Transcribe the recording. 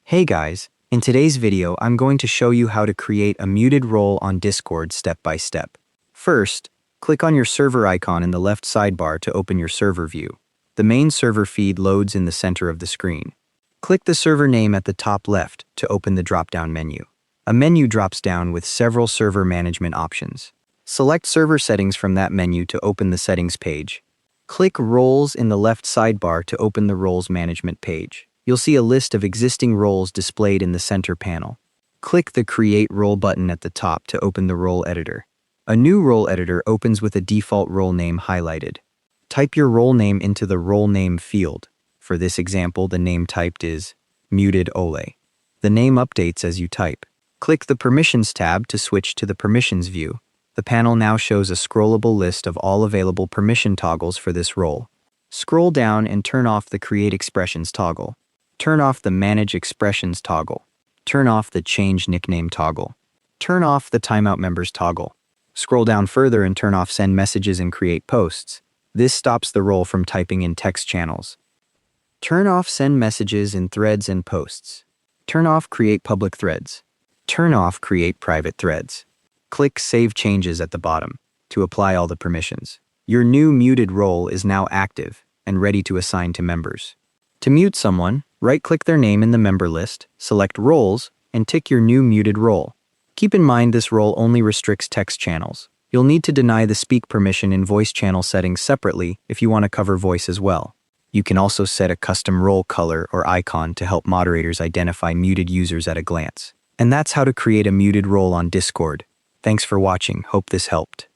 Hey guys, in today's video I'm going to show you how to create a muted role on Discord step by step. First, click on your server icon in the left sidebar to open your server view. The main server feed loads in the center of the screen. Click the server name at the top left to open the drop-down menu. A menu drops down with several server management options. Select server settings from that menu to open the settings page. Click Roles in the left sidebar to open the Roles Management page. You'll see a list of existing roles displayed in the center panel. Click the Create Role button at the top to open the role editor. A new role editor opens with a default role name highlighted. Type your role name into the role name field. For this example, the name typed is Muted Ole. The name updates as you type. Click the Permissions tab to switch to the Permissions view. The panel now shows a scrollable list of all available permission toggles for this role. Scroll down and turn off the Create Expressions toggle. Turn off the Manage Expressions toggle. Turn off the Change Nickname toggle. Turn off the Timeout Members toggle. Scroll down further and turn off Send Messages and Create Posts. This stops the role from typing in text channels. Turn off Send Messages in Threads and Posts. Turn off Create Public Threads. Turn off Create Private Threads. Click Save Changes at the bottom to apply all the permissions. Your new muted role is now active and ready to assign to members. To mute someone, right-click their name in the member list, select Roles, and tick your new muted role. Keep in mind this role only restricts text channels. You'll need to deny the speak permission in voice channel settings separately if you want to cover voice as well. You can also set a custom role color or icon to help moderators identify muted users at a glance. And that's how to create a muted role on Discord. Thanks for watching. Hope this helped.